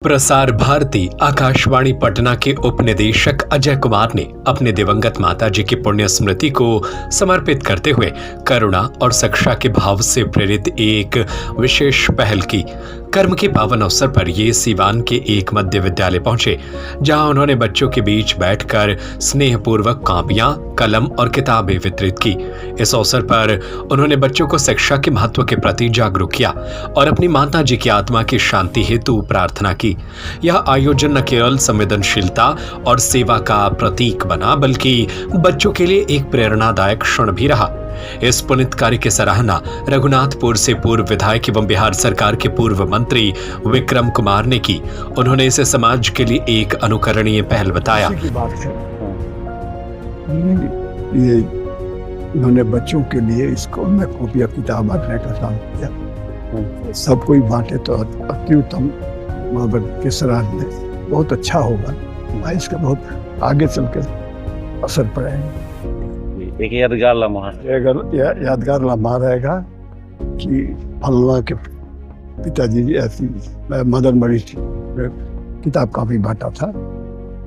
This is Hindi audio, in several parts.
प्रसार भारती आकाशवाणी पटना के उप निदेशक अजय कुमार ने अपने दिवंगत माता जी की पुण्य स्मृति को समर्पित करते हुए करुणा और शिक्षा के भाव से प्रेरित एक विशेष पहल की। कर्म के पावन अवसर पर ये सीवान के एक मध्य विद्यालय पहुंचे, जहां उन्होंने बच्चों के बीच बैठकर स्नेहपूर्वक कॉपियां, कलम और किताबें वितरित की। इस अवसर पर उन्होंने बच्चों को शिक्षा के महत्व के प्रति जागरूक किया और अपनी माता जी की आत्मा की शांति हेतु प्रार्थना की। यह आयोजन न केवल संवेदनशीलता और सेवा का प्रतीक बना, बल्कि बच्चों के लिए एक प्रेरणादायक क्षण भी रहा। इस पुनीत कार्य की सराहना रघुनाथपुर से पूर्व विधायक एवं बिहार सरकार के पूर्व मंत्री विक्रम कुमार ने की। उन्होंने इसे समाज के लिए एक अनुकरणीय पहल बताया। ये उन्होंने बच्चों के लिए स्कूल में कॉपियां किताब बांटने का काम किया। सब कोई बांटे तो अति उत्तम, के सराहनीय, बहुत अच्छा होगा। इसका बहुत आगे चलकर असर पड़ेगा। एक यादगार लम्हा, यादगार लम्हा रहेगा कि फलना के पिताजी ऐसी मदर मरी थी, किताब काफी बांटा था।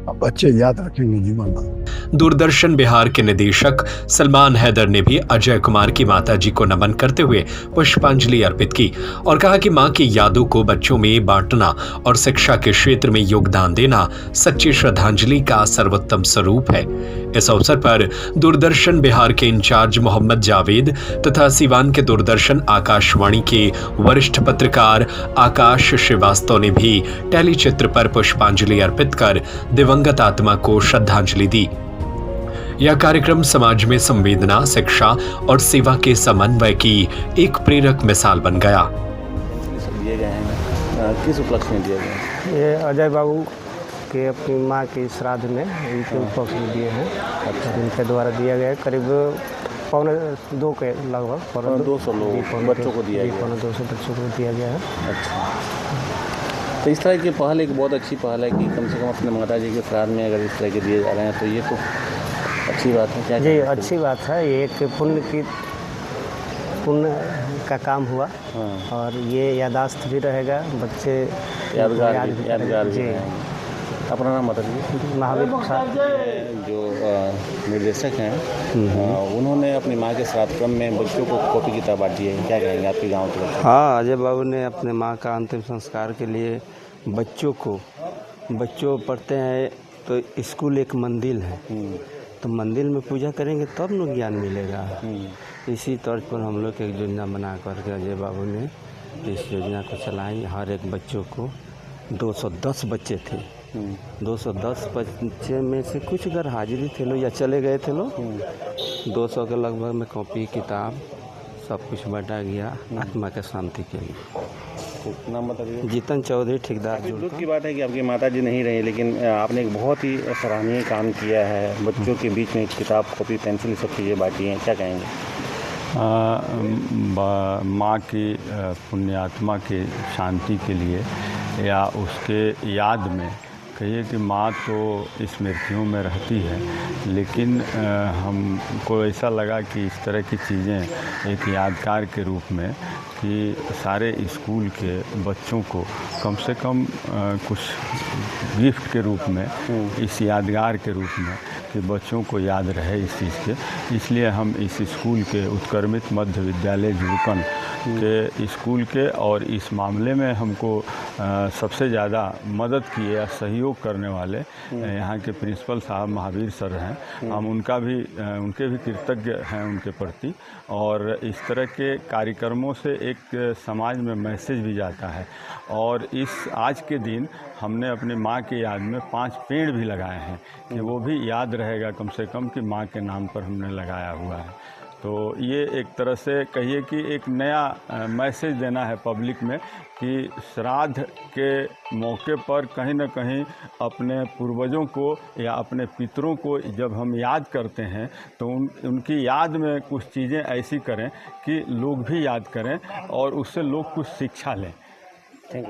अब बच्चे याद रखेंगे जीवन भर। दूरदर्शन बिहार के निदेशक सलमान हैदर ने भी अजय कुमार की माता जी को नमन करते हुए पुष्पांजलि अर्पित की और कहा कि मां की यादों को बच्चों में बांटना और शिक्षा के क्षेत्र में योगदान देना सच्ची श्रद्धांजलि का सर्वोत्तम स्वरूप है। इस अवसर पर दूरदर्शन बिहार के इंचार्ज मोहम्मद जावेद तथा सीवान के दूरदर्शन आकाशवाणी के वरिष्ठ पत्रकार आकाश श्रीवास्तव ने भी टेलीचित्र पर पुष्पांजलि अर्पित कर दिवंगत आत्मा को श्रद्धांजलि दी। यह कार्यक्रम समाज में संवेदना, शिक्षा और सेवा के समन्वय की एक प्रेरक मिसाल बन गया। दिए गए हैं, किस उपलक्ष्य में दिए गए हैं? ये अजय बाबू के अपनी माँ के श्राद्ध में इनके उपलक्ष्य में दिए हैं। अच्छा, इनके द्वारा दिया गया करीब 1.25 के लगभग 200 लोग बच्चों को दिया गया। 200 बच्चों को दिया गया है। अच्छा, तो इस तरह की पहल एक बहुत अच्छी पहल है कि कम से कम अपने माता जी के श्राद्ध में अगर इस तरह के दिए जा रहे हैं तो ये तो अच्छी बात है। क्या जी, अच्छी बात है। ये एक पुण्य का काम हुआ। हाँ। और ये यादाश्त भी रहेगा, बच्चे यादगार जी। अपना नाम बताइए। महावीर प्रसाद जो निर्देशक हैं, उन्होंने अपनी माँ के श्राद्ध क्रम में बच्चों को कॉपी किताब बांटी है, क्या कहेंगे आपके गांव के बच्चे? हाँ, अजय बाबू ने अपने माँ का अंतिम संस्कार के लिए बच्चों पढ़ते हैं तो स्कूल एक मंदिर है, तो मंदिर में पूजा करेंगे तब न ज्ञान मिलेगा। इसी तौर पर हम लोग एक योजना बना करके अजय बाबू ने इस योजना को चलाई। हर एक बच्चों को 210 बच्चे थे। 210 बच्चे में से कुछ अगर हाजिरी थे लोग या चले गए थे लोग, 200 के लगभग में कॉपी किताब सब कुछ बांटा गया आत्मा के शांति के लिए। नाम बताइए। जीतन चौधरी, ठेकेदार। दुख की बात है कि आपकी माता जी नहीं रही, लेकिन आपने एक बहुत ही सराहनीय काम किया है। बच्चों के बीच में किताब, कॉपी, पेंसिल सब चीज़ें बांटी हैं, क्या कहेंगे? माँ की पुण्यात्मा के शांति के लिए या उसके याद में कहिए कि माँ तो स्मृतियों में रहती है, लेकिन हमको ऐसा लगा कि इस तरह की चीज़ें एक यादगार के रूप में कि सारे स्कूल के बच्चों को कम से कम कुछ गिफ्ट के रूप में, इस यादगार के रूप में कि बच्चों को याद रहे इस चीज़ के, इसलिए हम इस स्कूल के उत्क्रमित मध्य विद्यालय जुड़कन के स्कूल के और इस मामले में हमको सबसे ज़्यादा मदद किए या सहयोग करने वाले यहाँ के प्रिंसिपल साहब महावीर सर हैं। हम उनके भी कृतज्ञ हैं उनके प्रति। और इस तरह के कार्यक्रमों से एक समाज में मैसेज भी जाता है। और इस आज के दिन हमने अपनी माँ की याद में 5 पेड़ भी लगाए हैं कि वो भी याद रहेगा कम से कम कि माँ के नाम पर हमने लगाया हुआ है। तो ये एक तरह से कहिए कि एक नया मैसेज देना है पब्लिक में कि श्राद्ध के मौके पर कहीं न कहीं अपने पूर्वजों को या अपने पितरों को जब हम याद करते हैं तो उनकी याद में कुछ चीज़ें ऐसी करें कि लोग भी याद करें और उससे लोग कुछ शिक्षा लें।